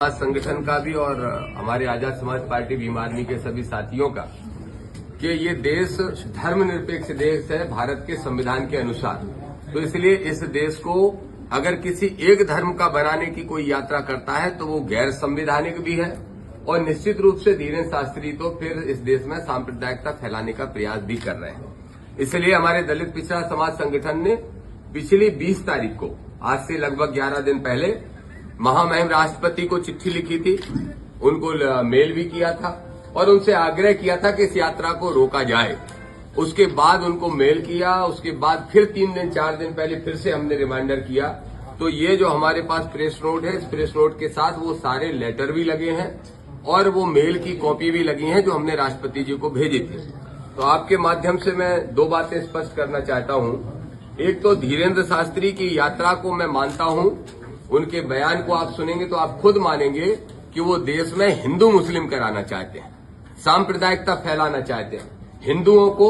संगठन का भी और हमारे आजाद समाज पार्टी भीम आर्मी के सभी साथियों का कि ये देश धर्मनिरपेक्ष देश है भारत के संविधान के अनुसार। तो इसलिए इस देश को अगर किसी एक धर्म का बनाने की कोई यात्रा करता है तो वो गैर संवैधानिक भी है और निश्चित रूप से धीरेन्द्र शास्त्री तो फिर इस देश में सांप्रदायिकता फैलाने का प्रयास भी कर रहे हैं। इसलिए हमारे दलित पिछड़ा समाज संगठन ने पिछली 20 तारीख को आज से लगभग 11 दिन पहले महामहिम राष्ट्रपति को चिट्ठी लिखी थी, उनको मेल भी किया था और उनसे आग्रह किया था कि इस यात्रा को रोका जाए। उसके बाद उनको मेल किया, उसके बाद फिर 3 दिन 4 दिन पहले फिर से हमने रिमाइंडर किया। तो ये जो हमारे पास प्रेस नोट है, इस प्रेस नोट के साथ वो सारे लेटर भी लगे हैं और वो मेल की कॉपी भी लगी है जो हमने राष्ट्रपति जी को भेजी थी। तो आपके माध्यम से मैं 2 बातें स्पष्ट करना चाहता हूं। एक तो धीरेन्द्र शास्त्री की यात्रा को मैं मानता हूं, उनके बयान को आप सुनेंगे तो आप खुद मानेंगे कि वो देश में हिंदू मुस्लिम कराना चाहते हैं, सांप्रदायिकता फैलाना चाहते हैं, हिंदुओं को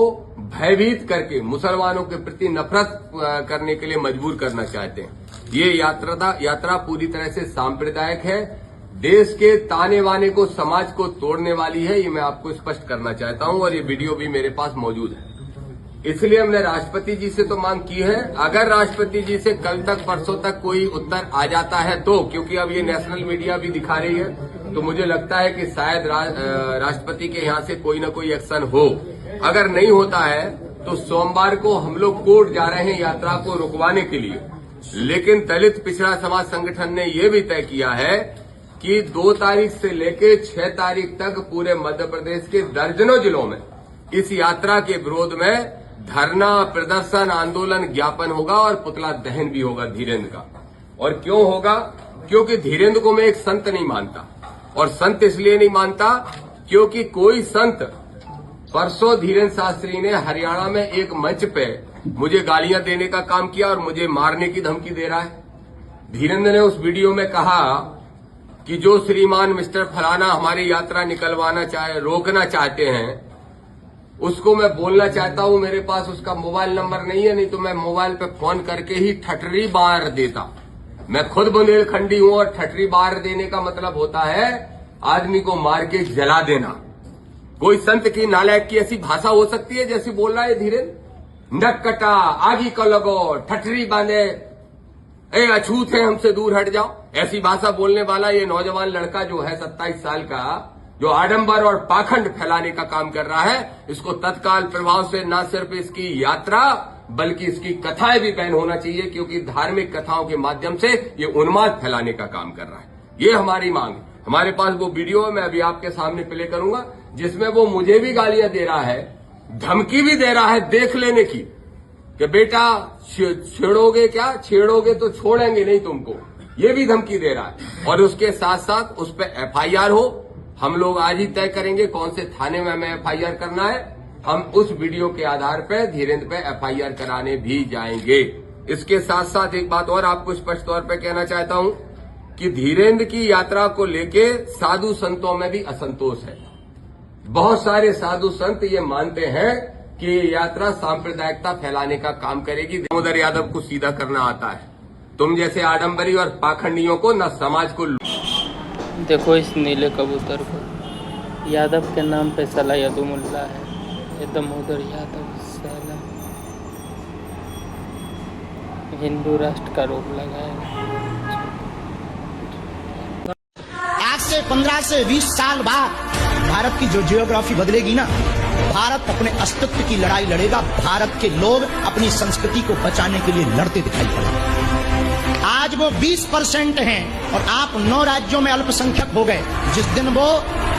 भयभीत करके मुसलमानों के प्रति नफरत करने के लिए मजबूर करना चाहते हैं। ये यात्रा पूरी तरह से सांप्रदायिक है, देश के ताने बाने को, समाज को तोड़ने वाली है। ये मैं आपको स्पष्ट करना चाहता हूं और ये वीडियो भी मेरे पास मौजूद है। इसलिए हमने राष्ट्रपति जी से तो मांग की है, अगर राष्ट्रपति जी से कल तक परसों तक कोई उत्तर आ जाता है तो, क्योंकि अब ये नेशनल मीडिया भी दिखा रही है, तो मुझे लगता है कि शायद राष्ट्रपति के यहां से कोई न कोई एक्शन हो। अगर नहीं होता है तो सोमवार को हम लोग कोर्ट जा रहे हैं यात्रा को रुकवाने के लिए। लेकिन दलित पिछड़ा समाज संगठन ने यह भी तय किया है कि 2 तारीख से लेकर 6 तारीख तक पूरे मध्य प्रदेश के दर्जनों जिलों में इस यात्रा के विरोध में धरना, प्रदर्शन, आंदोलन, ज्ञापन होगा और पुतला दहन भी होगा धीरेन्द्र का। और क्यों होगा? क्योंकि धीरेन्द्र को मैं एक संत नहीं मानता, और संत इसलिए नहीं मानता क्योंकि कोई संत, परसों धीरेन्द्र शास्त्री ने हरियाणा में एक मंच पे मुझे गालियां देने का काम किया और मुझे मारने की धमकी दे रहा है। धीरेन्द्र ने उस वीडियो में कहा कि जो श्रीमान मिस्टर फलाना हमारी यात्रा रोकना चाहते हैं, उसको मैं बोलना चाहता हूं, मेरे पास उसका मोबाइल नंबर नहीं है, नहीं तो मैं मोबाइल पे फोन करके ही ठटरी बार देता। मैं खुद बुंदेलखंडी हूं और ठटरी बार देने का मतलब होता है आदमी को मार के जला देना। कोई संत की, नालायक की ऐसी भाषा हो सकती है जैसी बोल रहा है धीरेन्द्र? नक कटा, आगी को लगो, ठटरी बांधे, अछूत है हमसे दूर हट जाओ, ऐसी भाषा बोलने वाला ये नौजवान लड़का जो है 27 साल का, जो आडंबर और पाखंड फैलाने का काम कर रहा है, इसको तत्काल प्रभाव से न सिर्फ इसकी यात्रा बल्कि इसकी कथाएं भी बैन होना चाहिए, क्योंकि धार्मिक कथाओं के माध्यम से ये उन्माद फैलाने का काम कर रहा है। ये हमारी मांग है। हमारे पास वो वीडियो है, मैं अभी आपके सामने प्ले करूंगा, जिसमें वो मुझे भी गालियां दे रहा है, धमकी भी दे रहा है देख लेने की, कि बेटा छेड़ोगे तो छोड़ेंगे नहीं तुमको, ये भी धमकी दे रहा है। और उसके साथ साथ उस पर FIR हो। हम लोग आज ही तय करेंगे कौन से थाने में हमें FIR करना है। हम उस वीडियो के आधार पर धीरेन्द्र पे FIR कराने भी जाएंगे। इसके साथ साथ एक बात और आपको स्पष्ट तौर पर कहना चाहता हूं कि धीरेन्द्र की यात्रा को लेके साधु संतों में भी असंतोष है। बहुत सारे साधु संत ये मानते हैं कि ये यात्रा सांप्रदायिकता फैलाने का काम करेगी। दामोदर यादव को सीधा करना आता है, तुम जैसे आडंबरी और पाखंडियों को न समाज को। देखो इस नीले कबूतर को, यादव के नाम पे साला यदुमुल्ला है, ये दामोदर यादव साला हिंदू राष्ट्र का रोग लगाएगा। आज से 15 से 20 साल बाद भारत की जो जियोग्राफी बदलेगी ना, भारत अपने अस्तित्व की लड़ाई लड़ेगा। भारत के लोग अपनी संस्कृति को बचाने के लिए लड़ते दिखाई पड़ेंगे। आज वो 20% हैं और आप 9 राज्यों में अल्पसंख्यक हो गए। जिस दिन वो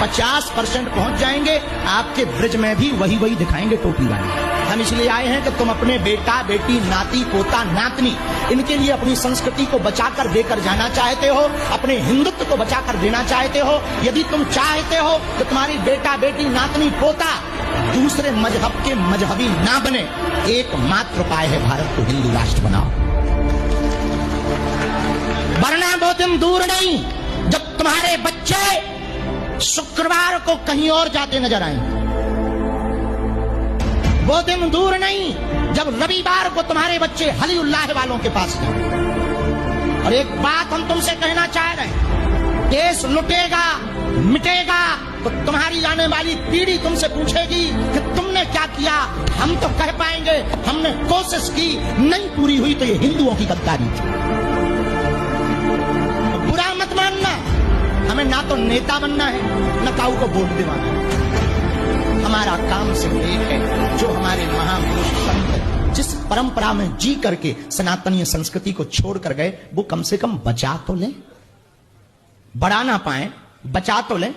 50% पहुंच जाएंगे, आपके ब्रिज में भी वही दिखाएंगे टोपी वाले। हम इसलिए आए हैं कि तुम अपने बेटा बेटी, नाती पोता नातनी, इनके लिए अपनी संस्कृति को बचाकर देकर जाना चाहते हो, अपने हिंदुत्व को बचाकर देना चाहते हो। यदि तुम चाहते हो कि तुम्हारी बेटा बेटी, नातनी पोता दूसरे मजहब के मजहबी ना बने, एकमात्र उपाय है भारत को हिंदू राष्ट्र बनाओ। वरना वो दिन दूर नहीं जब तुम्हारे बच्चे शुक्रवार को कहीं और जाते नजर आएंगे। वो दिन दूर नहीं जब रविवार को तुम्हारे बच्चे हलीउल्लाह वालों के पास जाएंगे। और एक बात हम तुमसे कहना चाह रहे हैं, देश लुटेगा, मिटेगा तो तुम्हारी आने वाली पीढ़ी तुमसे पूछेगी कि तुमने क्या किया। हम तो कह पाएंगे हमने कोशिश की, नहीं पूरी हुई तो ये हिंदुओं की गद्दारी थी। तो बुरा मत मानना, हमें ना तो नेता बनना है न काऊ को वोट दिलाना है। हमारा काम सिर्फ एक है, जो हमारे महापुरुष संत जिस परंपरा में जी करके सनातनीय संस्कृति को छोड़ कर गए, वो कम से कम बचा तो लें। बढ़ा ना पाए, बचा तो लें।